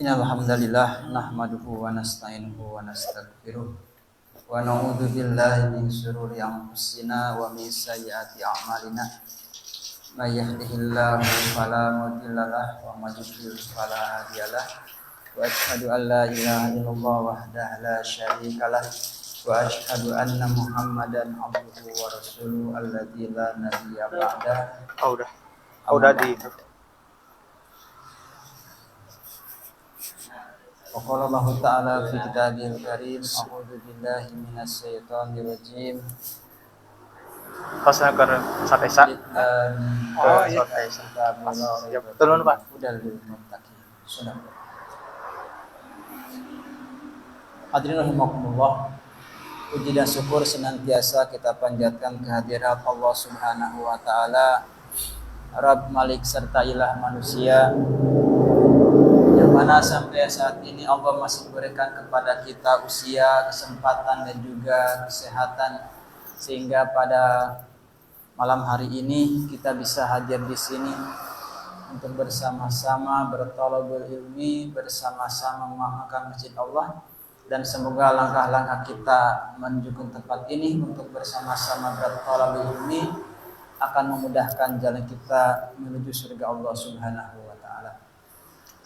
Innal hamdalillah nahmaduhu wa nasta'inuhu wa nastaghfiruh wa na'udzu billahi min shururi anfusina wa min sayyiati a'malina. May yahdihillahu fala mudilla lahu wa may yudlil fala hadiyalah. Wa asyhadu an la ilaha illallah wahdahu la syarika lah wa asyhadu anna Muhammadan abduhu wa rasuluhu alladzi la nabiyya ba'dahu. Udah di Waqala Allah Ta'ala fi kitabil karim a'udzu billahi minasy syaithanir rajim. pasnya ke Satesa. Oh iya. Ya, Turun, Pak. Udah dulu muttaqin. Sudah. Hadirin rahimakumullah. Puji dan syukur senantiasa kita panjatkan kehadirat Allah Subhanahu wa taala, Rabb Malik serta ilah manusia, yang mana sampai saat ini Allah masih berikan kepada kita usia, kesempatan dan juga kesehatan, sehingga pada malam hari ini kita bisa hadir di sini untuk bersama-sama berthalabul ilmi, bersama-sama mengamalkan masjid Allah, dan semoga langkah-langkah kita menuju ke tempat ini untuk bersama-sama berthalabul ilmi akan memudahkan jalan kita menuju surga Allah Subhanahu wa taala.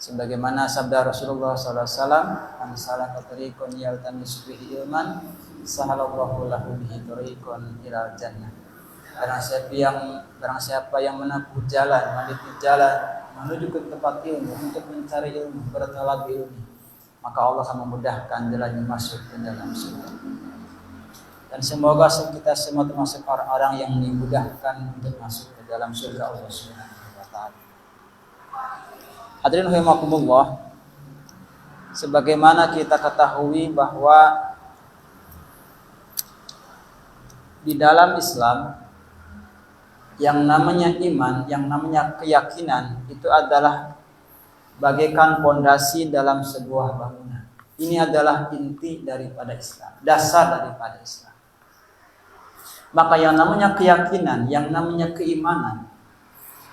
Sebagaimana sabda Rasulullah SAW, "Man salaka tariqan yaltamisu fihi ilman, sahalallahu lahu bihi tariqan ilal jannah." Barang siapa yang menempuh jalan, meniti jalan menuju ke tempat ilmu untuk mencari ilmu, bertalab ilmu, maka Allah akan memudahkan jalannya masuk ke dalam surga. Dan semoga kita semua termasuk orang-orang yang dimudahkan untuk masuk ke dalam surga Allah Subhanahu wa taala. Hadirin rahimakumullah, sebagaimana kita ketahui bahwa di dalam Islam yang namanya iman, yang namanya keyakinan itu adalah bagaikan pondasi dalam sebuah bangunan. Ini adalah inti daripada Islam, dasar daripada Islam. Maka yang namanya keyakinan, yang namanya keimanan,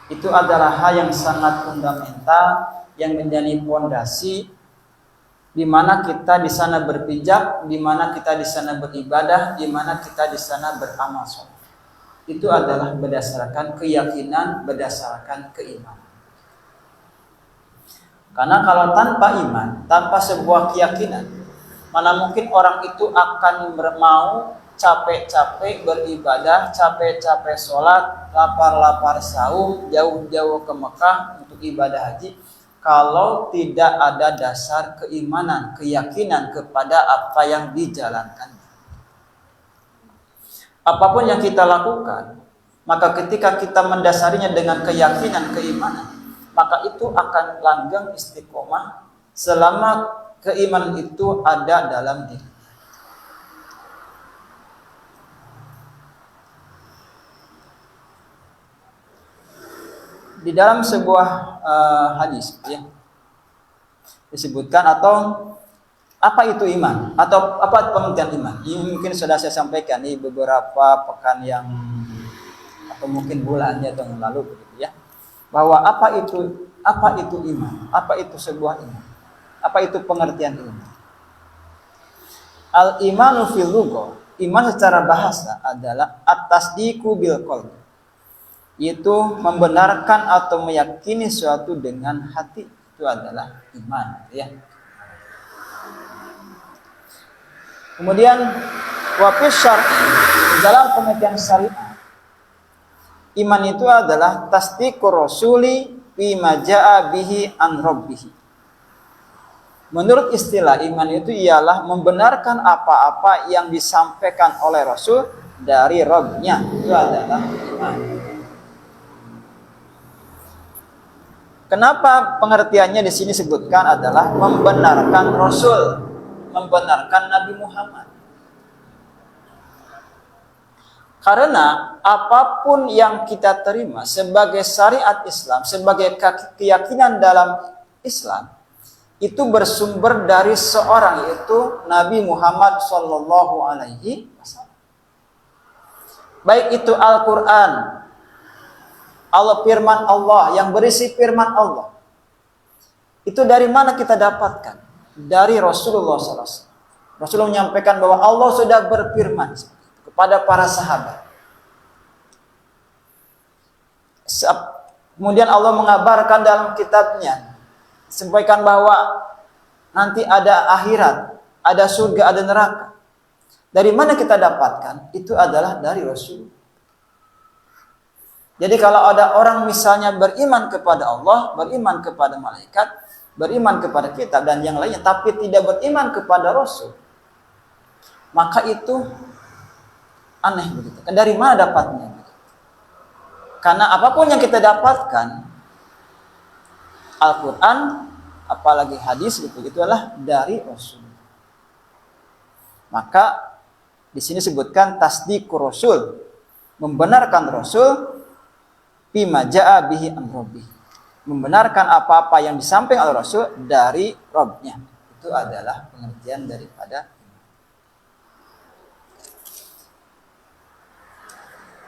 itu adalah hal yang sangat fundamental yang menjadi pondasi di mana kita di sana berpijak, di mana kita di sana beribadah, di mana kita di sana beramal saleh. Itu adalah berdasarkan keyakinan, berdasarkan keimanan. Karena kalau tanpa iman, tanpa sebuah keyakinan, mana mungkin orang itu akan mau capek-capek beribadah, capek-capek sholat, lapar-lapar saum, jauh-jauh ke Mekah untuk ibadah haji, kalau tidak ada dasar keimanan, keyakinan kepada apa yang dijalankan. Apapun yang kita lakukan, maka ketika kita mendasarinya dengan keyakinan, keimanan, maka itu akan langgeng istiqomah selama keimanan itu ada dalam diri. Di dalam sebuah hadis ya, disebutkan atau apa itu iman atau apa pengertian iman. Ini mungkin sudah saya sampaikan di beberapa pekan yang atau mungkin bulannya yang lalu begitu ya. Bahwa apa itu iman? Apa itu sebuah iman? Apa itu pengertian iman? Al-imanu fil lughah, iman secara bahasa adalah at-tasdiqu bil qalbi, yaitu membenarkan atau meyakini suatu dengan hati, itu adalah iman ya. Kemudian wa fi syar'i, dalam pengertian syariat, iman itu adalah tasdiqur rasuli bima jaa bihi an rabbih. Menurut istilah iman itu ialah membenarkan apa-apa yang disampaikan oleh Rasul dari Rabb-nya, itu adalah iman. Kenapa pengertiannya di sini sebutkan adalah membenarkan Rasul, membenarkan Nabi Muhammad? Karena apapun yang kita terima sebagai syariat Islam, sebagai keyakinan dalam Islam, itu bersumber dari seorang, yaitu Nabi Muhammad Sallallahu Alaihi Wasallam. Baik itu Al-Quran, Allah firman Allah yang berisi firman Allah, Itu dari mana kita dapatkan? Dari Rasulullah SAW. Rasulullah menyampaikan bahwa Allah sudah berfirman kepada para sahabat. Kemudian Allah mengabarkan dalam kitabnya, sampaikan bahwa nanti ada akhirat, ada surga, ada neraka. Dari mana kita dapatkan? Itu adalah dari Rasul. Jadi kalau ada orang misalnya beriman kepada Allah, beriman kepada malaikat, beriman kepada kitab dan yang lainnya, tapi tidak beriman kepada Rasul, maka itu aneh begitu. Dari mana dapatnya? Karena apapun yang kita dapatkan, Al-Quran, apalagi hadis gitu, itu adalah dari Rasul. Maka di sini sebutkan tasdiqur Rasul, membenarkan Rasul bima ja'a bihi an rabbih, membenarkan apa-apa yang disampaikan oleh Rasul dari Rabb-nya. Itu adalah pengertian daripada iman.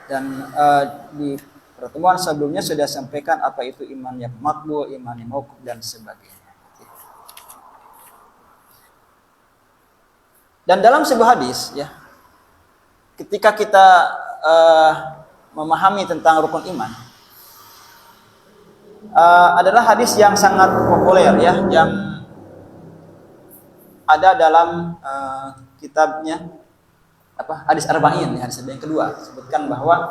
Dan di pertemuan sebelumnya sudah sampaikan apa itu iman yang maqbul, iman yang mauquf dan sebagainya. Dan dalam sebuah hadis ya, ketika kita memahami tentang rukun iman, adalah hadis yang sangat populer ya, yang ada dalam kitabnya hadis Arba'in, hadis yang kedua, sebutkan bahwa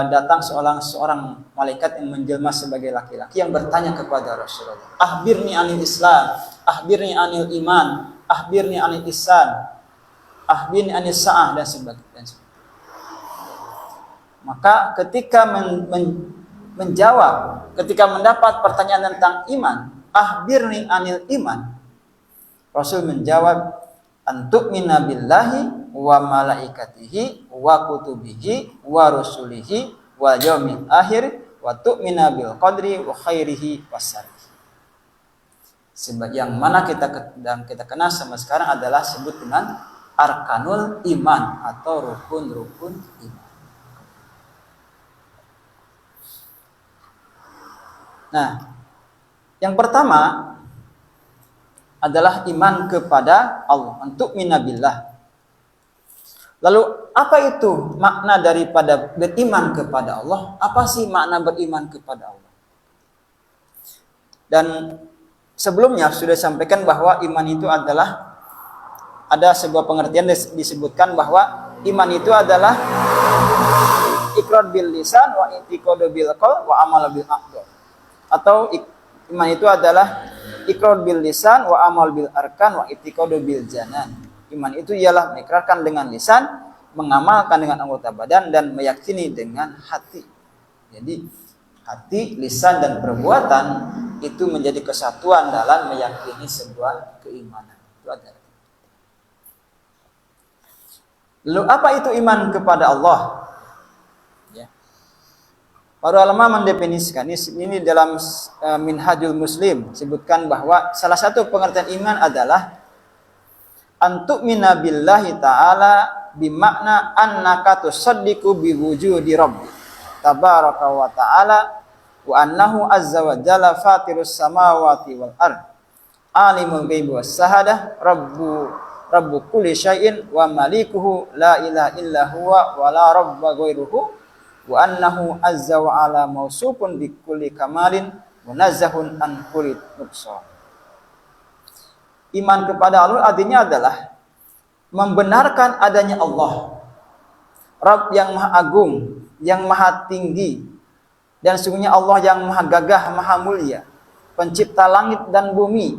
datang seorang malaikat yang menjelma sebagai laki-laki yang bertanya kepada Rasulullah, "Akhbirni anil Islam, akhbirni anil iman, akhbirni anil ihsan, akhbirni anil sa'ah," dan sebagainya. Maka ketika menjawab, ketika mendapat pertanyaan tentang iman, "Akhbirni anil iman," Rasul menjawab, "Antu'mina billahi wa malaikatihi wa kutubihi wa rusulihi wa yaumil akhir wa tu'mina bil qadri wa khairihi wa syarrihi." Yang mana kita kenal sama sekarang adalah sebut dengan arkanul iman atau rukun-rukun iman. Nah, yang pertama adalah iman kepada Allah, untuk minabillah. Lalu apa itu makna daripada beriman kepada Allah? Apa sih makna beriman kepada Allah? Dan sebelumnya sudah sampaikan bahwa iman itu adalah, ada sebuah pengertian disebutkan bahwa iman itu adalah iqrar bil lisan wa i'tiqadu bil qalb wa amal bil aqdar. Atau iman itu adalah iqrar bil lisan wa amal bil arkan wa i'tiqadu bil janan. Iman itu ialah mengikrarkan dengan lisan, mengamalkan dengan anggota badan, dan meyakini dengan hati. Jadi hati, lisan, dan perbuatan itu menjadi kesatuan dalam meyakini sebuah keimanan. Itu ada. Lalu apa itu iman kepada Allah? Para ulama mendefinisikan ini dalam Minhajul Muslim, sebutkan bahwa salah satu pengertian iman adalah antu'mina billahi ta'ala bimakna annaka tusaddiqu biwujudi rabbi tabaraka wa ta'ala wa annahu azza wa jalla fatirus samawati wal ard alimul ghaibi was sahadah rabbu kulli syai'in wa malikuhu la ilaha illa huwa wa la rabba ghairuhu wa annahu azza wa ala mausufun bi kulli kamalin munazzahun an kulli nuqsan. Iman kepada Allah artinya adalah membenarkan adanya Allah, Rabb yang maha agung, yang maha tinggi, dan sungguhnya Allah yang maha gagah, maha mulia, pencipta langit dan bumi,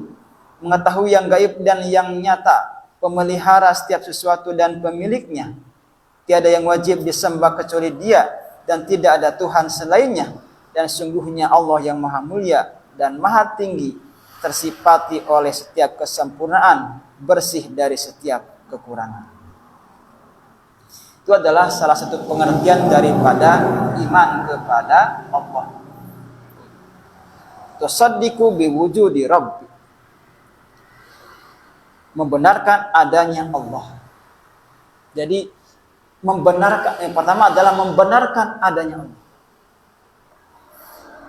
mengetahui yang gaib dan yang nyata, pemelihara setiap sesuatu dan pemiliknya. Tiada yang wajib disembah kecuali Dia, dan tidak ada Tuhan selainnya, dan sungguhnya Allah yang maha mulia dan maha tinggi, tersifati oleh setiap kesempurnaan, bersih dari setiap kekurangan. Itu adalah salah satu pengertian daripada iman kepada Allah. Tusaddiqu biwujudi rabbi, membenarkan adanya Allah. Jadi membenarkan, yang pertama adalah membenarkan adanya Allah.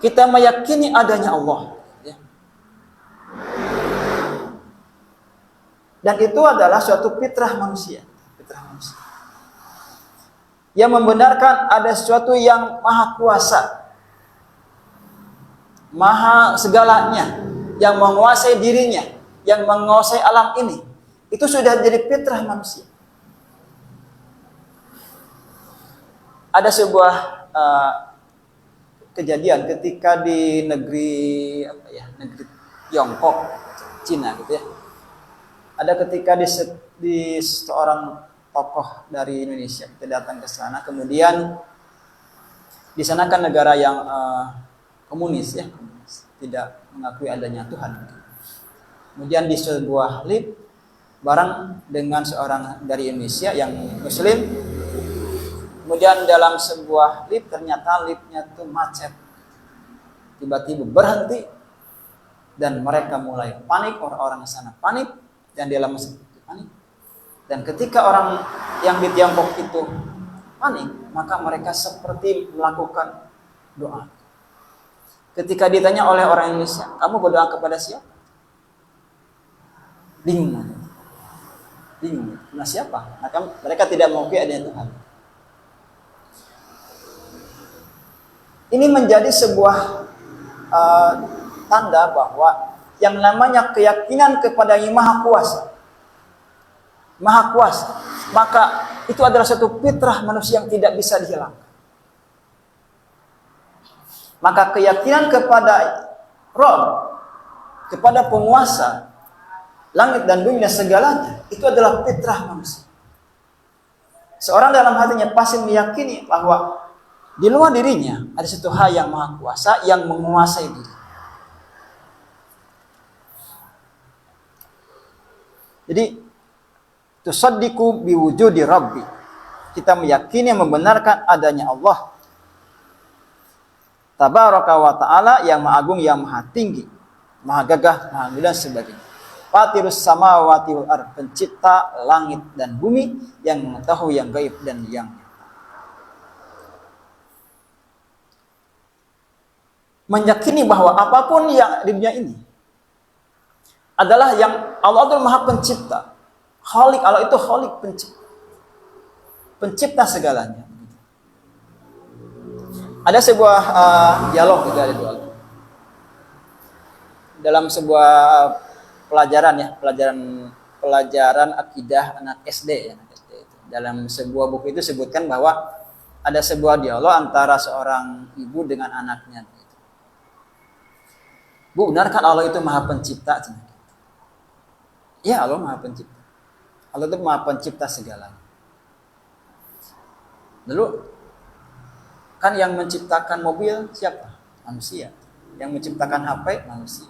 Kita meyakini adanya Allah, ya. Dan itu adalah suatu fitrah manusia. Yang membenarkan ada sesuatu yang maha kuasa, maha segalanya, yang menguasai dirinya, yang menguasai alam ini. Itu sudah jadi fitrah manusia. Ada sebuah kejadian ketika di negeri Tiongkok, Cina gitu ya. Ada ketika di seorang tokoh dari Indonesia kita datang ke sana, kemudian di sana kan negara yang komunis ya, tidak mengakui adanya Tuhan. Kemudian di sebuah lift bareng dengan seorang dari Indonesia yang Muslim. Kemudian dalam sebuah lift ternyata liftnya tuh macet, tiba-tiba berhenti dan mereka mulai panik, orang-orang di sana panik dan di dalam masjid panik. Dan ketika orang yang di Tiongkok itu panik, maka mereka seperti melakukan doa. Ketika ditanya oleh orang Indonesia, kamu berdoa kepada siapa? Bingung. Nah siapa? Maka mereka tidak mengakui adanya Tuhan. Ini menjadi sebuah tanda bahwa yang namanya keyakinan kepada Yang Maha Kuasa, maka itu adalah satu fitrah manusia yang tidak bisa dihilangkan. Maka keyakinan kepada Rabb, kepada penguasa langit dan bumi dan segalanya, itu adalah fitrah manusia. Seorang dalam hatinya pasti meyakini bahwa di luar dirinya ada satu hal yang maha kuasa yang menguasai diri. Jadi tusaddiqu biwujudi Rabbi. Kita meyakini membenarkan adanya Allah Tabaraka wa ta'ala yang maha agung, yang maha tinggi, maha gagah, maha mulia dan sebagainya. Fatirus samawati wal ardh, pencipta langit dan bumi, yang mengetahui yang gaib dan yang meyakini bahwa apapun yang di dunia ini adalah yang Allah itu maha pencipta. Khalik, Allah itu khalik, pencipta segalanya. Ada sebuah dialog juga, ada dialog dalam sebuah pelajaran akidah anak SD ya, dalam sebuah buku itu sebutkan bahwa ada sebuah dialog antara seorang ibu dengan anaknya. Bu, benarkah Allah itu maha pencipta? Ya, Allah maha pencipta. Allah itu maha pencipta segalanya. Lalu, kan yang menciptakan mobil siapa? Manusia. Yang menciptakan HP? Manusia.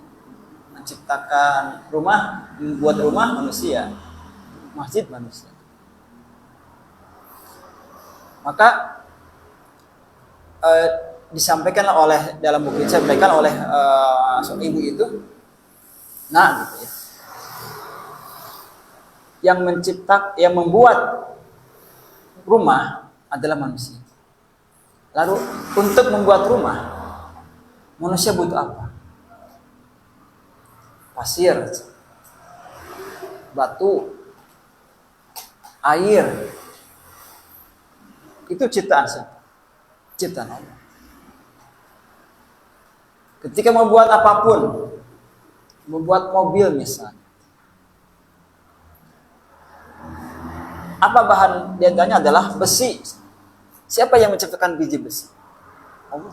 Menciptakan rumah, membuat rumah? Manusia. Masjid? Manusia. Maka, disampaikanlah oleh dalam buku disampaikan oleh seorang ibu itu, nah gitu ya, yang membuat rumah adalah manusia. Lalu untuk membuat rumah manusia butuh apa? Pasir, batu, air. Itu ciptaan siapa? Ciptaan Allah. Ketika membuat apapun, membuat mobil misalnya, apa bahan diantaranya adalah besi. Siapa yang menciptakan biji besi? Allah.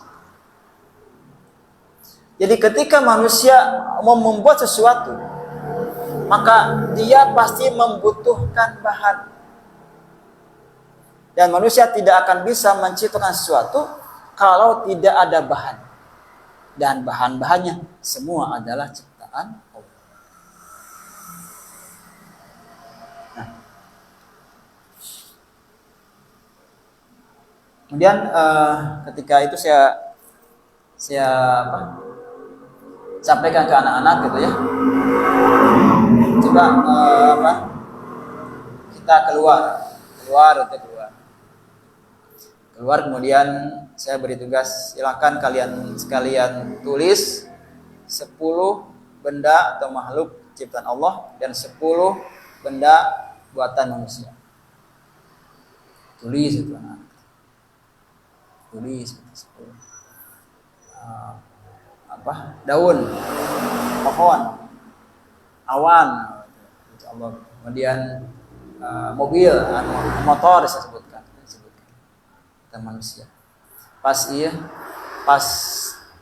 Jadi ketika manusia mau membuat sesuatu, maka dia pasti membutuhkan bahan. Dan manusia tidak akan bisa menciptakan sesuatu kalau tidak ada bahan. Dan bahan-bahannya semua adalah ciptaan Allah. Nah. Kemudian ketika itu saya sampaikan ke anak-anak gitu ya. Coba kita keluar kemudian saya beri tugas, silakan kalian sekalian tulis 10 benda atau makhluk ciptaan Allah dan 10 benda buatan manusia. Tulis itu anak. Tulis 10. Daun, pohon, awan, Allah. Kemudian mobil, motor disebutkan buatan manusia. Pas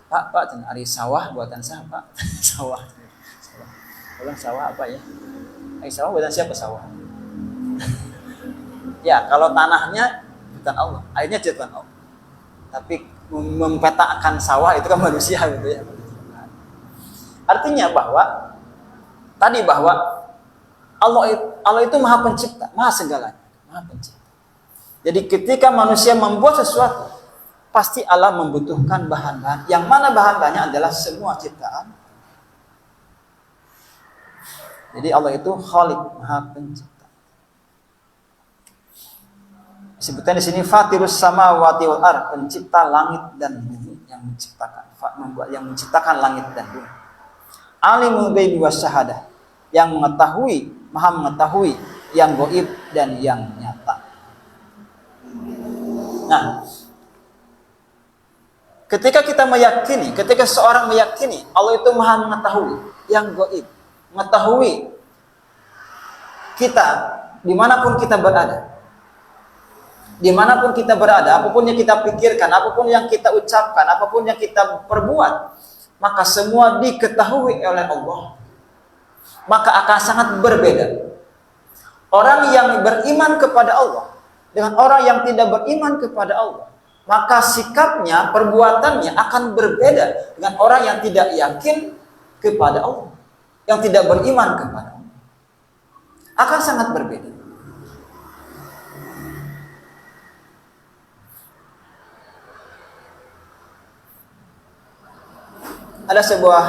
Pak ari sawah buatan siapa? Sawah. Ulang sawah apa ya? Sawah buatan siapa sawah? Ya, kalau tanahnya bukan Allah, airnya ciptaan Allah. Tapi mempetakan sawah itu kan manusia gitu ya. Artinya bahwa Allah itu Maha Pencipta, Maha segalanya, Maha Pencipta. Jadi ketika manusia membuat sesuatu, pasti Allah membutuhkan bahan-bahan. Yang mana bahan-bahannya adalah semua ciptaan. Jadi Allah itu Khaliq, Maha Pencipta. Disebutkan di sini Fatirus samawati wal ardh, pencipta langit dan bumi, yang menciptakan langit dan bumi. Alimul ghaibi wasyahadah, yang mengetahui, Maha mengetahui yang gaib dan yang nyata. Nah, ketika seorang meyakini Allah itu Maha mengetahui yang gaib, mengetahui kita dimanapun kita berada. Dimanapun kita berada, apapun yang kita pikirkan, apapun yang kita ucapkan, apapun yang kita perbuat, maka semua diketahui oleh Allah. Maka akan sangat berbeda orang yang beriman kepada Allah dengan orang yang tidak beriman kepada Allah. Maka sikapnya, perbuatannya akan berbeda dengan orang yang tidak yakin kepada Allah, yang tidak beriman kepada Allah. Akan sangat berbeda. Ada sebuah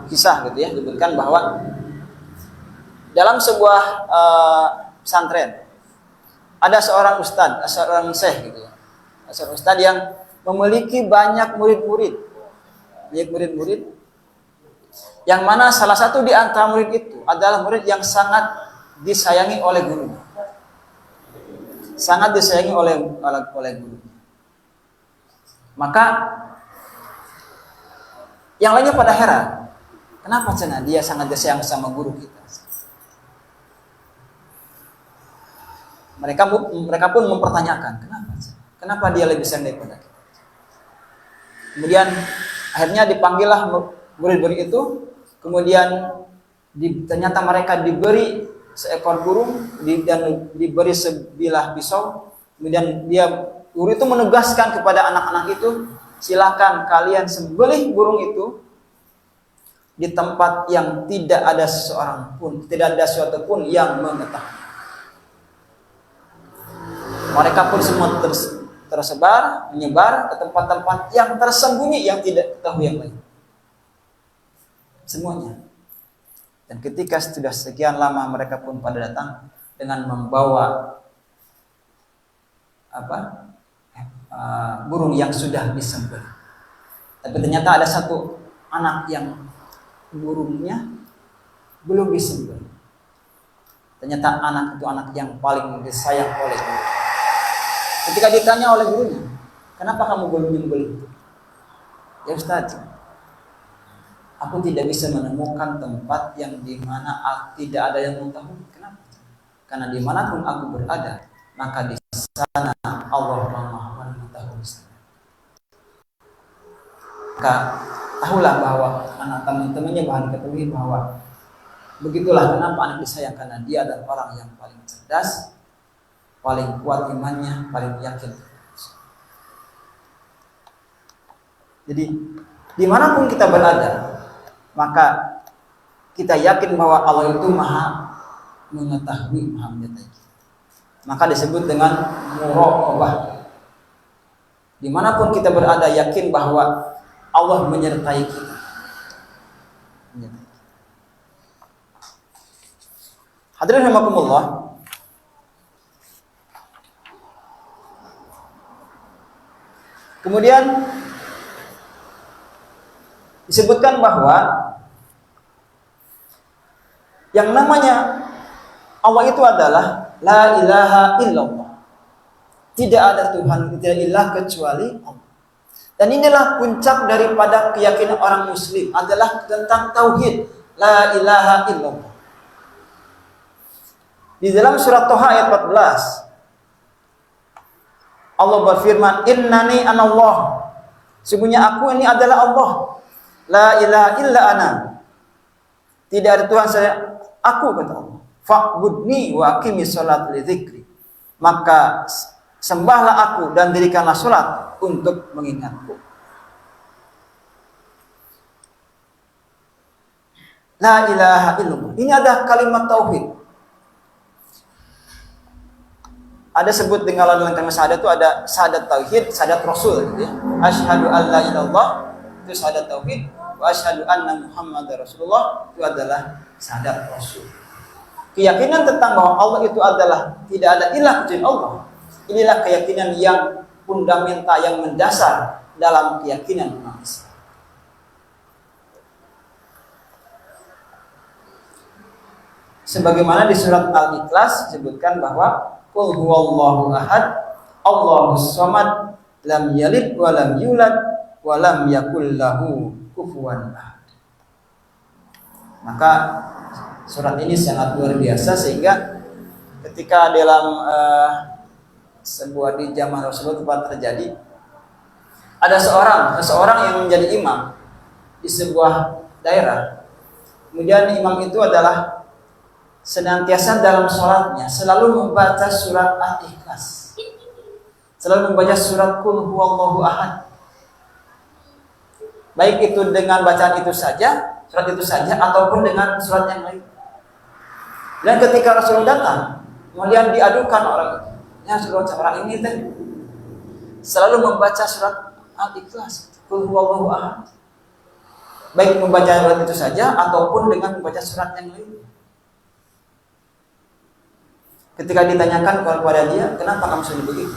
kisah gitu ya, disebutkan bahwa dalam sebuah pesantren ada seorang ustadz, seorang syekh gitu ya, seorang ustadz yang memiliki banyak murid-murid, yang mana salah satu di antara murid itu adalah murid yang sangat disayangi oleh guru, sangat disayangi oleh guru. Maka yang lainnya pada heran, kenapa cina dia sangat disayang sama guru kita? Mereka pun mempertanyakan, kenapa dia lebih sayang daripada kita? Kemudian akhirnya dipanggillah murid-murid itu, kemudian ternyata mereka diberi seekor burung dan diberi sebilah pisau. Kemudian guru itu menugaskan kepada anak-anak itu, silakan kalian sembelih burung itu di tempat yang tidak ada seorang pun, tidak ada sesuatu pun yang mengetahui. Mereka pun semua menyebar ke tempat-tempat yang tersembunyi yang tidak ketahui yang lain. Semuanya. Dan ketika sudah sekian lama mereka pun pada datang dengan membawa burung yang sudah disembelih. Tapi ternyata ada satu anak yang burungnya belum disembelih. Ternyata anak itu anak yang paling disayang oleh guru. Ketika ditanya oleh gurunya, kenapa kamu belum menyembelih? Ya Ustaz, aku tidak bisa menemukan tempat yang dimana tidak ada yang mengetahui. Kenapa? Karena dimanapun aku berada, maka di sana Allah Maha mengetahui. Maka tahulah bahwa anak teman-temannya bahan ketahui bahwa begitulah kenapa anak disayang, karena dia adalah orang yang paling cerdas, paling kuat imannya, paling yakin. Jadi dimanapun kita berada, maka kita yakin bahwa Allah itu Maha mengetahui, Maha menyertai kita. Maka disebut dengan muraqabah. Dimanapun kita berada, yakin bahwa Allah menyertai kita. Hadirin rahimakumullah. Kemudian disebutkan bahwa Yang namanya Allah itu adalah la ilaha illallah. Tidak ada Tuhan, tidak ilah kecuali Allah. Dan inilah puncak daripada keyakinan orang muslim adalah tentang tauhid, la ilaha illallah. Di dalam surat Toha ayat 14 Allah berfirman, innani anallah. Sesungguhnya aku ini adalah Allah. La ilaha illa ana. Tidak ada Tuhan saya, aku kata Allah. Fa'budni wa aqimis shalat li dzikri. Maka sembahlah aku dan dirikanlah salat untuk mengingatku. La ilaha illallah. Ini adalah kalimat tauhid. Ada sebut dengan dalam kalimat syahadat itu ada syahadat tauhid, syahadat rasul gitu ya. Asyhadu an la ilallah itu syahadat tauhid, wa asyhadu anna Muhammadar Rasulullah itu adalah syahadat rasul. Keyakinan tentang bahwa Allah itu adalah tidak ada ilah kecuali Allah. Inilah keyakinan yang fundamental, yang mendasar dalam keyakinan manusia. Sebagaimana di surat Al-Ikhlas disebutkan bahwa qul huwallahu ahad, Allahus samad, lam yalid wa lam yulad wa lam yakul lahu kufuwan ahad. Maka surat ini sangat luar biasa sehingga ketika dalam sebuah di zaman Rasulullah tempat terjadi ada seseorang yang menjadi imam di sebuah daerah. Kemudian imam itu adalah senantiasa dalam sholatnya selalu membaca surat Al-Ikhlas, selalu membaca surat Qul huwallahu ahad. Baik itu dengan bacaan itu saja, surat itu saja, ataupun dengan surat yang lain. Dan ketika Rasulullah datang, kemudian diadukan orang itu, ya orang ini selalu membaca surat Al-Ikhlas, Qul huwallahu ahad. Baik membaca surat itu saja, ataupun dengan membaca surat yang lain. Ketika ditanyakan kepada dia, kenapa kamu sudah begitu?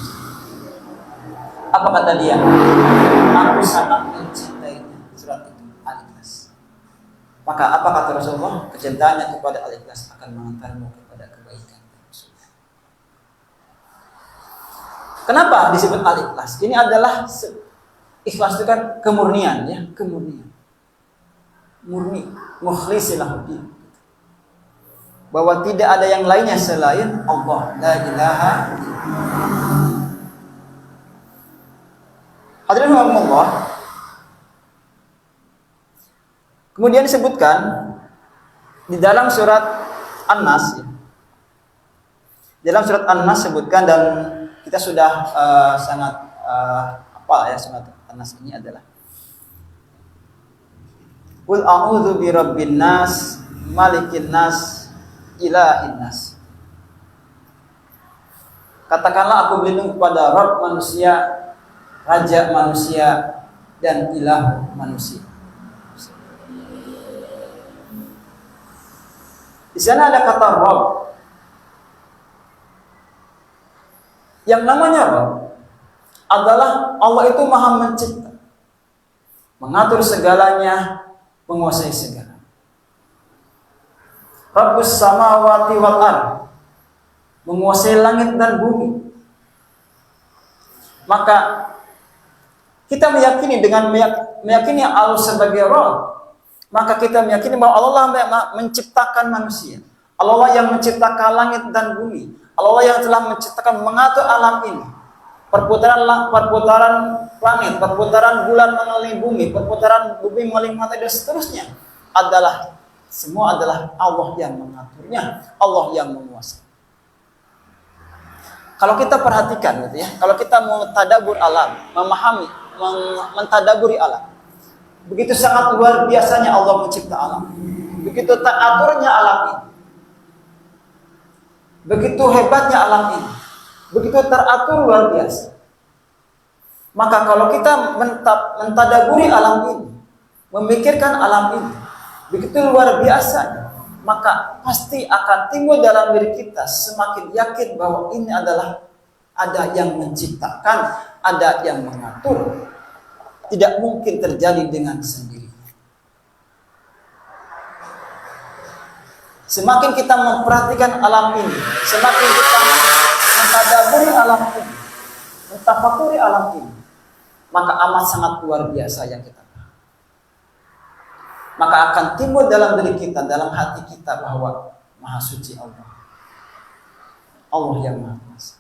Apa kata dia? Aku sangat mencintainya, surat itu, Al-Ikhlas. Maka apa kata Rasulullah? Kecintaannya kepada Al-Ikhlas akan mengantarmu kepada kebaikan. Kenapa disebut Al-Ikhlas? Ini adalah ikhlas itu kan kemurnian, ya, kemurnian. Murni, mukhlisilahuddin. Bahwa tidak ada yang lainnya selain Allah, la ilaha illallah. Hadirin Allah. Kemudian disebutkan di dalam surat An-Nas. Dalam surat An-Nas sebutkan, dan kita sudah sangat hafal ya surat An-Nas ini adalah Qul a'udzu birabbin nas, malikin nas, ilahin nas. Katakanlah aku berlindung kepada Rabb manusia, Raja manusia, dan Ilah manusia. Di sana ada kata Rabb. Yang namanya Rabb adalah Allah itu Maha Mencipta, mengatur segalanya, menguasai segala. Rabbus samawati wal ardh, menguasai langit dan bumi. Maka kita meyakini dengan meyakini Allah sebagai Rabb, maka kita meyakini bahwa Allah menciptakan manusia. Allah yang menciptakan langit dan bumi. Allah yang telah menciptakan, mengatur alam ini. Perputaran langit, perputaran bulan mengelilingi bumi, perputaran bumi mengelilingi matahari, dan seterusnya semua adalah Allah yang mengaturnya, Allah yang menguasai. Kalau kita perhatikan gitu ya, kalau kita mau tadabbur alam, memahami, mentadaburi alam, begitu sangat luar biasanya Allah mencipta alam. Begitu teraturnya alam ini. Begitu hebatnya alam ini. Begitu teratur luar biasa. Maka kalau kita mentadaburi alam ini, memikirkan alam ini, begitu luar biasa, maka pasti akan timbul dalam diri kita semakin yakin bahwa ini adalah ada yang menciptakan, ada yang mengatur. Tidak mungkin terjadi dengan sendiri. semakin kita memperhatikan alam ini, semakin kita mentadaburi alam ini, mentafakuri alam ini, maka amat sangat luar biasa yang kita paham. Maka akan timbul dalam diri kita, dalam hati kita bahwa Maha Suci Allah. Allah yang Maha Kuasa.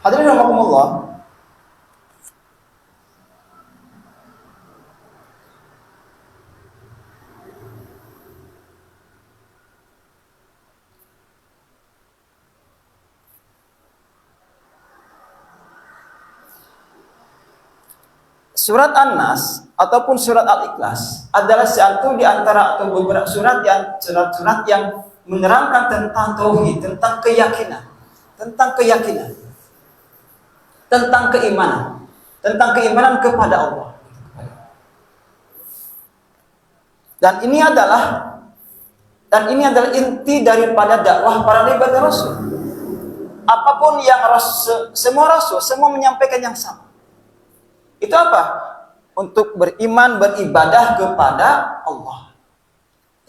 Hadirin rahimakumullah. Surat An-Nas ataupun surat Al-Ikhlas adalah satu di antara atau beberapa surat yang menerangkan tentang tauhid, tentang keyakinan, tentang keimanan kepada Allah. Dan ini adalah inti daripada dakwah para nabi dan rasul. Apapun yang semua rasul menyampaikan yang sama. Itu apa? Untuk beriman, beribadah kepada Allah.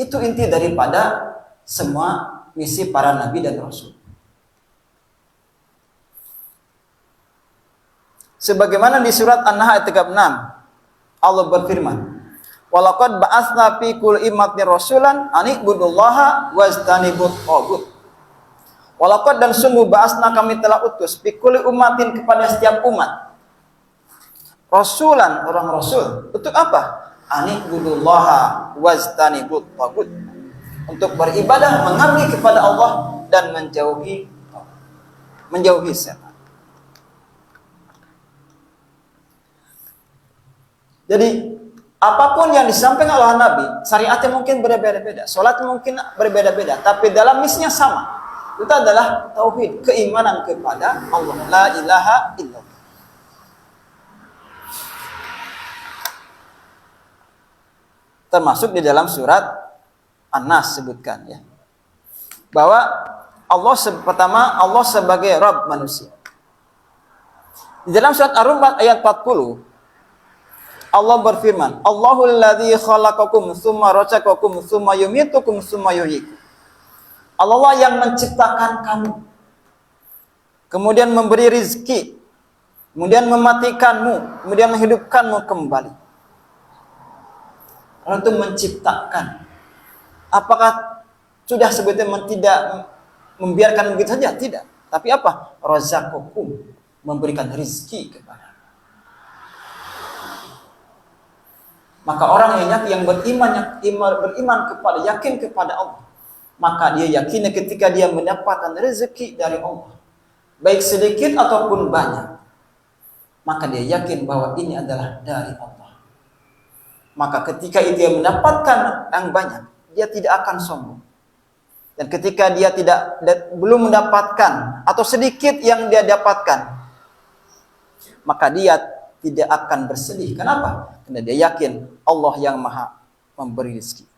Itu inti daripada semua misi para nabi dan rasul. Sebagaimana di surat An-Nahl ayat 36, Allah berfirman, "Walaqad ba'atsna fi kulli ummatin rasulan an ibudullaha wajtanibut taghut." Walaqad dan sungguh ba'atsna kami telah utus fi kulli ummatin kepada setiap umat rasulan, orang rasul. Untuk apa? Ani'budullaha wajtanibut taghut. Untuk beribadah, mengabdi kepada Allah dan menjauhi setan. Jadi apapun yang disampaikan oleh Nabi, syariatnya mungkin berbeda-beda, salat mungkin berbeda-beda, tapi dalam misinya sama. Itu adalah tauhid, keimanan kepada Allah. La ilaha illallah. Termasuk di dalam surat An-Nas sebutkan ya, bahwa pertama Allah sebagai Rabb manusia. Di dalam surat Ar-Rum ayat 40 Allah berfirman, Allahul ladzi khalaqakum tsumma razaqakum tsumma yumitukum tsumma yuhyikum. Allah yang menciptakan kamu, kemudian memberi rizki, kemudian mematikanmu, kemudian menghidupkanmu kembali. Allah itu menciptakan. Apakah sudah sebetulnya tidak membiarkan begitu saja? Tidak. Tapi apa? Razaqakum, memberikan rizki kepada. Maka orang yang beriman kepada, yakin kepada Allah, maka dia yakin ketika dia mendapatkan rezeki dari Allah, baik sedikit ataupun banyak, maka dia yakin bahwa ini adalah dari Allah. Maka ketika dia mendapatkan yang banyak, dia tidak akan sombong. Dan ketika dia belum mendapatkan atau sedikit yang dia dapatkan, maka dia tidak akan bersedih. Kenapa? Karena dia yakin Allah yang Maha memberi rezeki.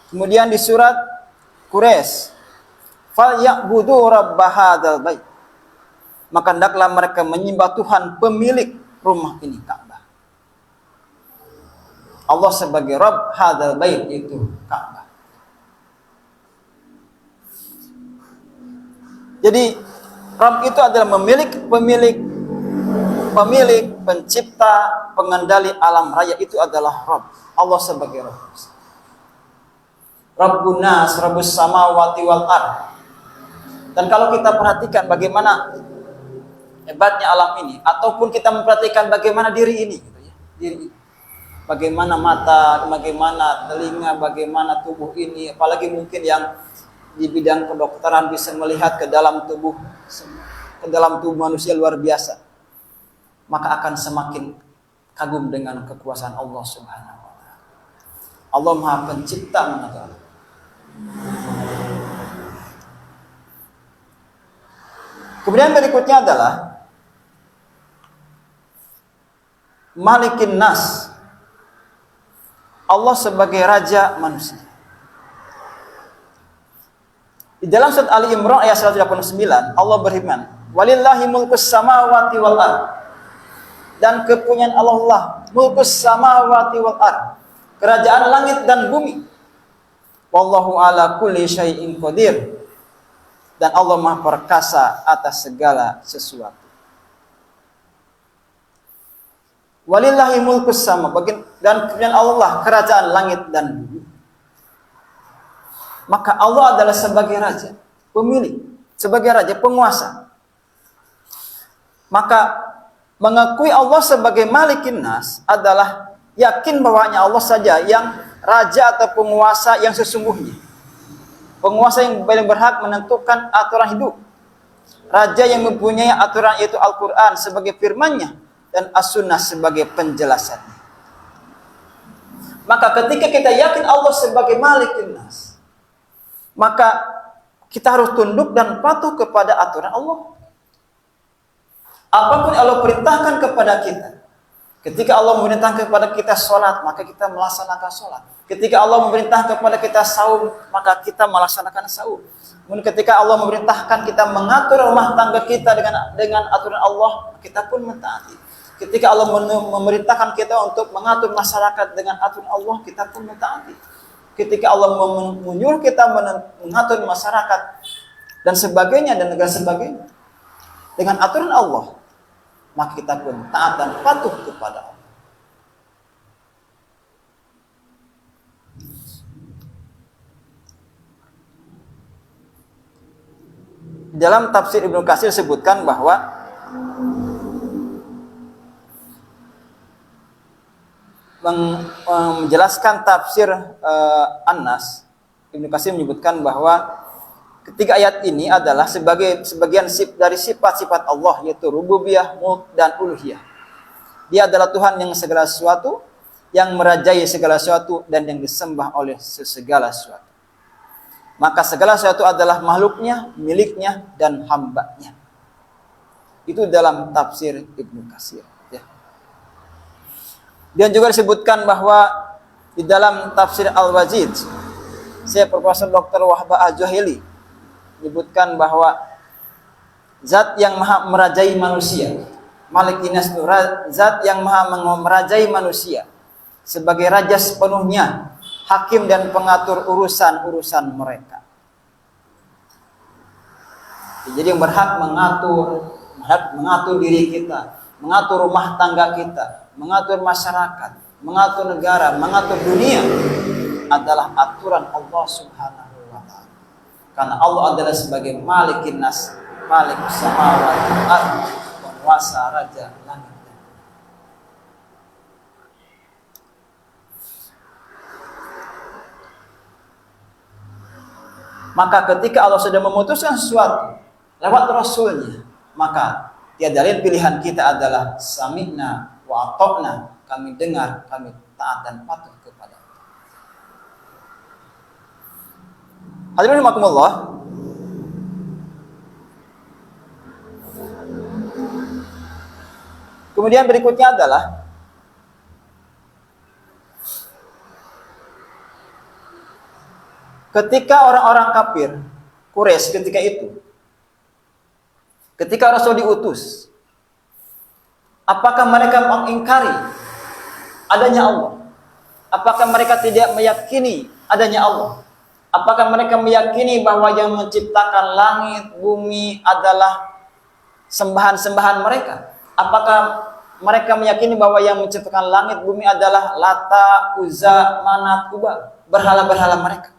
Kemudian di surat Quraisy, "Falyabudu rabb hadzal bait." Maka hendaklah mereka menyembah Tuhan pemilik rumah ini, Ka'bah. Allah sebagai Rabb hadzal bait, itu Ka'bah. Jadi Rabb itu adalah pemilik, pencipta, pengendali alam raya, itu adalah Rabb. Allah sebagai Rabb. Rabbun nas, Rabbus samawati wal ard. Dan kalau kita perhatikan bagaimana hebatnya alam ini, ataupun kita memperhatikan bagaimana diri ini, gitu ya, diri ini. Bagaimana mata, bagaimana telinga, bagaimana tubuh ini, apalagi mungkin yang di bidang kedokteran bisa melihat ke dalam tubuh manusia luar biasa, maka akan semakin kagum dengan kekuasaan Allah Subhanahu wa taala. Allah Maha Pencipta mengatakan. Kemudian berikutnya adalah Malikin Nas. Allah sebagai raja manusia. Di dalam surat Ali Imran ayat 189 Allah berfirman, Walillahi mulkus samawati wal ard. Dan kepunyaan Allah lah, mulkus samawati wal ard. Kerajaan langit dan bumi. Wallahu ala kulli syai'in qadir. Dan Allah Maha perkasa atas segala sesuatu. Walillahi mulkus sama, dan kepunyaan Allah lah kerajaan langit dan bumi. Maka Allah adalah sebagai raja, pemilik, sebagai raja, penguasa. Maka mengakui Allah sebagai Malikin Nas adalah yakin bahwanya Allah saja yang raja atau penguasa yang sesungguhnya. Penguasa yang paling berhak menentukan aturan hidup. Raja yang mempunyai aturan yaitu Al-Quran sebagai firman-Nya dan As-Sunnah sebagai penjelasannya. Maka ketika kita yakin Allah sebagai Malikin Nas, maka kita harus tunduk dan patuh kepada aturan Allah. Apapun Allah perintahkan kepada kita. Ketika Allah memerintahkan kepada kita sholat, maka kita melaksanakan sholat. Ketika Allah memerintahkan kepada kita saum, maka kita melaksanakan saum. Kemudian ketika Allah memerintahkan kita mengatur rumah tangga kita dengan aturan Allah, kita pun mentaati. Ketika Allah memerintahkan kita untuk mengatur masyarakat dengan aturan Allah, kita pun mentaati. Ketika Allah menyuruh kita mengatur masyarakat dan sebagainya dan negara sebagainya dengan aturan Allah, maka kita pun taat dan patuh kepada Allah. Dalam tafsir Ibnu Katsir disebutkan bahwa menjelaskan tafsir An-Nas, Ibnu Katsir menyebutkan bahwa ketiga ayat ini adalah sebagian dari sifat-sifat Allah, yaitu rububiyah, mulk, dan uluhiyah. Dia adalah Tuhan yang segala sesuatu, yang merajai segala sesuatu, dan yang disembah oleh segala sesuatu. Maka segala sesuatu adalah makhluknya, miliknya, dan hambanya. Itu dalam tafsir Ibnu Katsir. Ya. Dan juga disebutkan bahwa di dalam tafsir Al-Wajid, saya Profesor Dr. Wahbah Al-Juhaili menyebutkan bahwa zat yang maha merajai manusia, Malikin Nas, zat yang maha merajai manusia sebagai raja sepenuhnya, hakim dan pengatur urusan-urusan mereka. Jadi yang berhak mengatur diri kita, mengatur rumah tangga kita, mengatur masyarakat, mengatur negara, mengatur dunia adalah aturan Allah Subhanahu wa Ta'ala. Karena Allah adalah sebagai Malikin Nas, Malik samawati wal ardh, penguasa raja langit. Maka ketika Allah sudah memutuskan sesuatu lewat Rasulnya, maka tiada lain pilihan kita adalah sami'na wa ata'na, kami dengar, kami taat dan patuh kepada Allah. Hadirin rahimakumullah, kemudian berikutnya adalah ketika orang-orang kafir Quraisy ketika itu, ketika Rasul diutus, apakah mereka mengingkari adanya Allah? Apakah mereka tidak meyakini adanya Allah? Apakah mereka meyakini bahwa yang menciptakan langit, bumi adalah sembahan-sembahan mereka? Apakah mereka meyakini bahwa yang menciptakan langit, bumi adalah Lata, Uzza, Manat, Hubal, berhala-berhala mereka?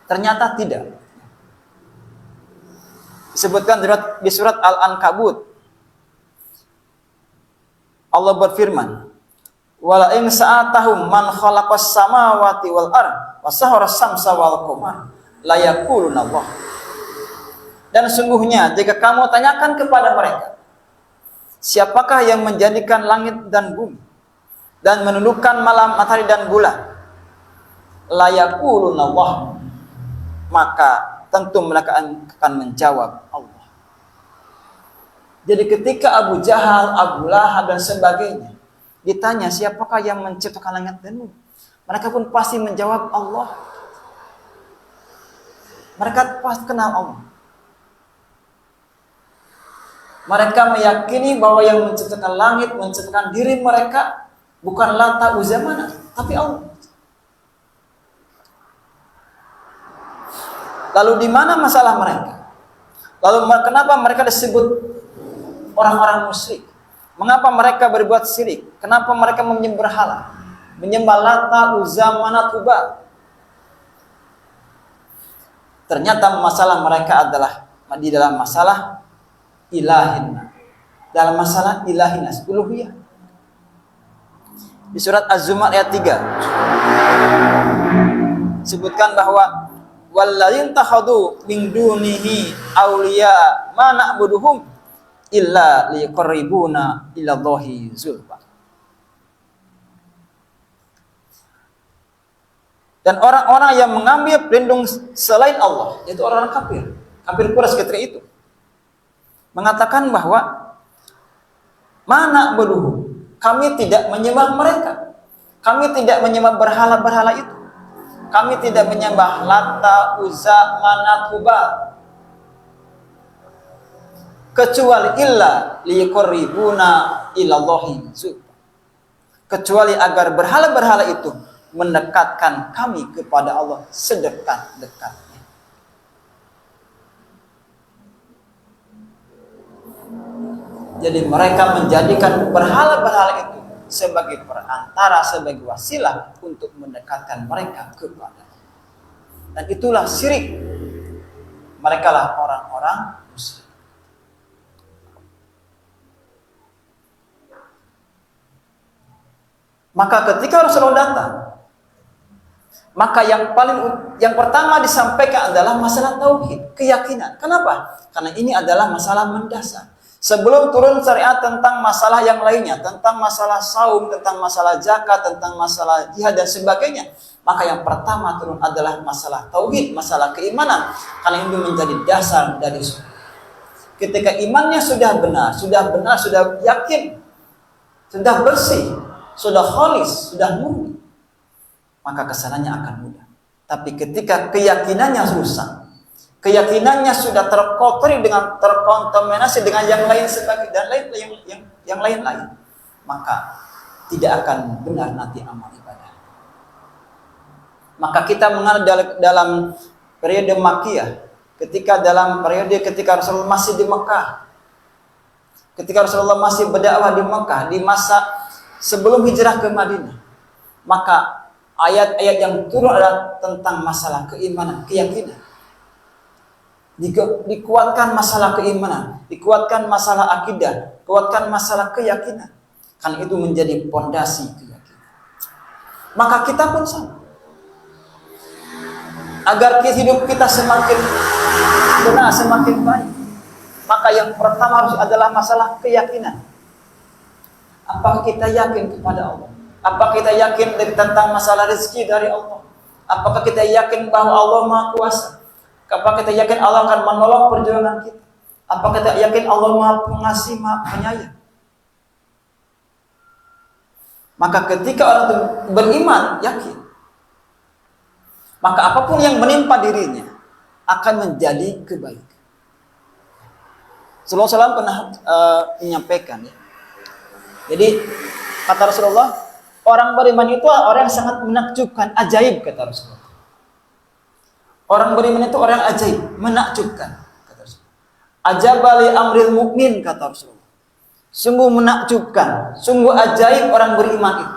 Ternyata tidak. Disebutkan di surat Al-Ankabut, Allah berfirman, "Wala in sa'atahum man khalaqas samawati wal ard wa sahara samsa wal qamar la yaquluna Allah." Dan sungguhnya jika kamu tanyakan kepada mereka, siapakah yang menjadikan langit dan bumi dan menundukkan malam, matahari dan bulan, la yaquluna Allah, maka tentu mereka akan menjawab Allah. Jadi ketika Abu Jahal, Abu Lahab dan sebagainya ditanya siapakah yang menciptakan langit dan bumi, mereka pun pasti menjawab Allah. Mereka pasti kenal Allah. Mereka meyakini bahwa yang menciptakan langit, menciptakan diri mereka bukan Lata, Uzza, Manat, tapi Allah. Lalu di mana masalah mereka? Lalu kenapa mereka disebut orang-orang musyrik? Mengapa mereka berbuat syirik? Kenapa mereka menyembah berhala? Menyembah Lata, Uzza, Manat, Hubal? Ternyata masalah mereka adalah di dalam masalah ilahina. Dalam masalah ilahina, uluhiyah. Di surat Az-Zumar ayat 3 sebutkan bahwa walladzina takhadu min dunihi awliya ma na'buduhum illa liqarribuna ila Allahi zulfa. Dan orang-orang yang mengambil pelindung selain Allah, yaitu orang-orang kafir Quraisy ketika itu, mengatakan bahwa mana na'buduhum, kami tidak menyembah mereka, kami tidak menyembah berhala-berhala itu, kami tidak menyembah Lata, Uzza, Manat, Hubal, kecuali illa liqarribuna ilallahi zulfa, kecuali agar berhala-berhala itu mendekatkan kami kepada Allah sedekat-dekatnya. Jadi mereka menjadikan berhala-berhala itu sebagai perantara, sebagai wasilah untuk mendekatkan mereka kepada Allah. Dan itulah syirik. Mereka lah orang-orang musyrik. Maka ketika Rasulullah datang, maka yang pertama disampaikan adalah masalah tauhid, keyakinan. Kenapa? Karena ini adalah masalah mendasar. Sebelum turun syariat tentang masalah yang lainnya, tentang masalah saum, tentang masalah zakat, tentang masalah jihad dan sebagainya, maka yang pertama turun adalah masalah tauhid, masalah keimanan. Karena itu menjadi dasar dari surga. Ketika imannya sudah benar, sudah yakin, sudah bersih, sudah khalis, sudah murni, maka kesananya akan mudah. Tapi ketika keyakinannya rusak, keyakinannya sudah terkotori dengan terkontaminasi dengan yang lain sebagai dan yang lain-lain, maka tidak akan benar nanti amal ibadah. Maka kita mengenal dalam periode Makkiyah, dalam periode ketika Rasulullah masih di Mekah, ketika Rasulullah masih berdakwah di Mekah, di masa sebelum hijrah ke Madinah, maka ayat-ayat yang turun adalah tentang masalah keimanan, keyakinan. Dikuatkan masalah keimanan, dikuatkan masalah akidah, dikuatkan masalah keyakinan. Karena itu menjadi pondasi keyakinan. Maka kita pun sama. Agar hidup kita semakin benar, semakin baik, maka yang pertama harus adalah masalah keyakinan. Apakah kita yakin kepada Allah? Apakah kita yakin tentang masalah rezeki dari Allah? Apakah kita yakin bahwa Allah Maha Kuasa? Apakah kita yakin Allah akan menolong perjuangan kita? Apakah kita yakin Allah Maha Pengasih, Maha Penyayang? Maka ketika orang itu beriman, yakin, maka apapun yang menimpa dirinya akan menjadi kebaikan. Rasulullah SAW pernah menyampaikan, ya. Jadi kata Rasulullah, orang beriman itu orang yang sangat menakjubkan, ajaib, kata Rasulullah. Orang beriman itu orang ajaib, menakjubkan, kata Rasulullah. Ajabali amril mukmin, kata Rasulullah. Sungguh menakjubkan, sungguh ajaib orang beriman itu.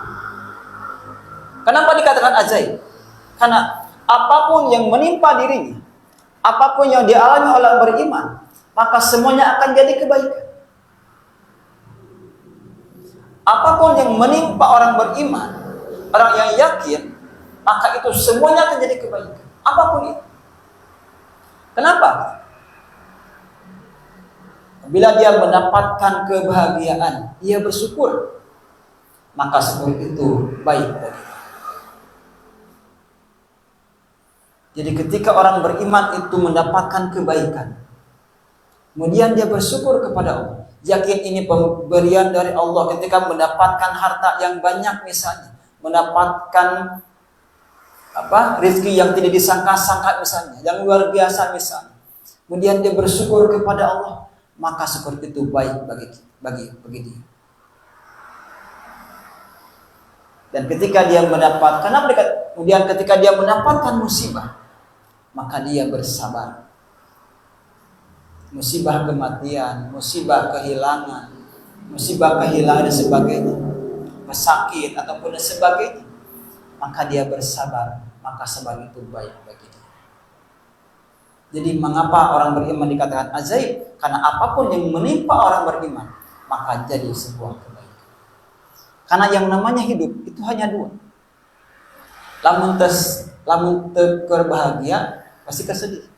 Kenapa dikatakan ajaib? Karena apapun yang menimpa dirinya, apapun yang dialami oleh orang beriman, maka semuanya akan jadi kebaikan. Apapun yang menimpa orang beriman, orang yang yakin, maka itu semuanya akan jadi kebaikan. Apapun itu. Kenapa? Bila dia mendapatkan kebahagiaan, dia bersyukur, maka syukur itu baik bagi dia. Jadi ketika orang beriman itu mendapatkan kebaikan, kemudian dia bersyukur kepada Allah, yakin ini pemberian dari Allah. Ketika mendapatkan harta yang banyak misalnya, mendapatkan rezeki yang tidak disangka-sangka misalnya, yang luar biasa misalnya, kemudian dia bersyukur kepada Allah, maka seperti itu baik bagi dia. Dan ketika dia mendapatkan kemudian ketika dia mendapatkan musibah, maka dia bersabar. Musibah kematian, musibah kehilangan dan sebagainya, sakit ataupun dan sebagainya, maka dia bersabar, maka sabar itu baik bagi dia. Jadi mengapa orang beriman dikatakan ajaib? Karena apapun yang menimpa orang beriman, maka jadi sebuah kebaikan. Karena yang namanya hidup itu hanya dua. Lamun teu bahagia pasti kesedih.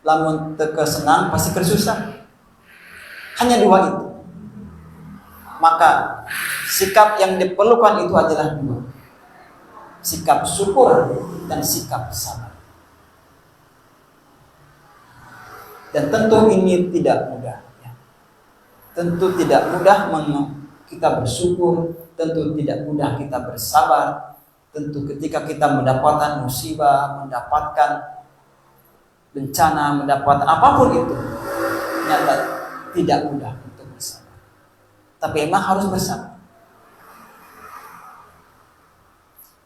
Lamun teu senang pasti kesusah. Hanya dua itu. Maka sikap yang diperlukan itu adalah dua. Sikap syukur dan sikap sabar. Dan tentu ini tidak mudah. Ya. Tentu tidak mudah kita bersyukur, tentu tidak mudah kita bersabar. Tentu ketika kita mendapatkan musibah, mendapatkan bencana, mendapatkan apapun itu, ternyata tidak mudah untuk bersabar. Tapi emang harus bersabar.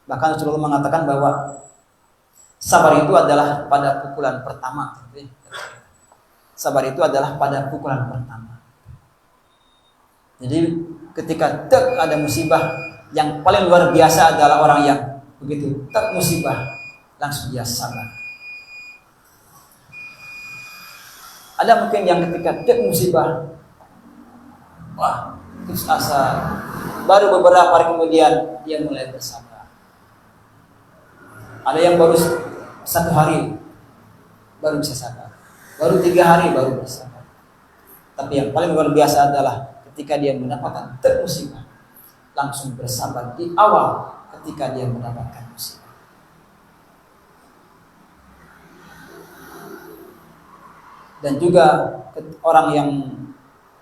Bahkan Rasulullah mengatakan bahwa sabar itu adalah pada pukulan pertama. Sabar itu adalah pada pukulan pertama. Jadi ketika ada musibah, yang paling luar biasa adalah orang yang begitu musibah langsung dia sabar. Ada mungkin yang ketika musibah, wah, terus asa, baru beberapa hari kemudian dia mulai bersabar. Ada yang baru 1 hari baru bisa sabar, baru 3 hari baru bersabar. Tapi yang paling luar biasa adalah ketika dia mendapatkan musibah, langsung bersabar di awal ketika dia mendapatkan musibah. Dan juga orang yang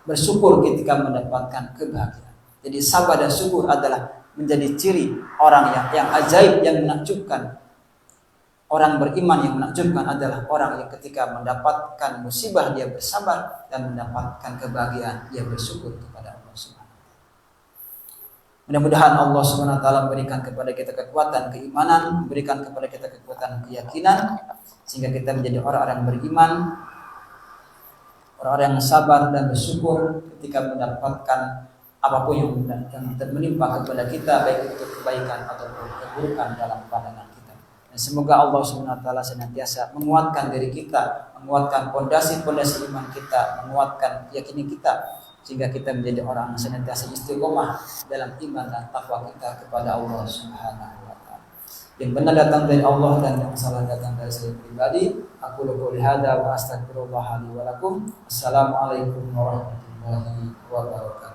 bersyukur ketika mendapatkan kebahagiaan. Jadi sabar dan syukur adalah menjadi ciri orang yang ajaib, yang menakjubkan. Orang beriman yang menakjubkan adalah orang yang ketika mendapatkan musibah dia bersabar, dan mendapatkan kebahagiaan dia bersyukur kepada Allah Subhanahu wa taala. Mudah-mudahan Allah Subhanahu wa taala memberikan kepada kita kekuatan keimanan, memberikan kepada kita kekuatan keyakinan, sehingga kita menjadi orang-orang beriman, orang-orang yang sabar dan bersyukur ketika mendapatkan apapun yang menimpa kepada kita, baik itu kebaikan ataupun keburukan dalam pandangan kita. Dan semoga Allah Subhanahu wa taala senantiasa menguatkan diri kita, menguatkan pondasi-pondasi iman kita, menguatkan keyakinan kita, sehingga kita menjadi orang yang senantiasa istiqomah dalam iman dan takwa kita kepada Allah Subhanahu wa taala. Yang benar datang dari Allah dan yang salah datang dari saya pribadi. Aku qouli hadza wa astaghfirullah li wa lakum. Assalamualaikum warahmatullahi wabarakatuh.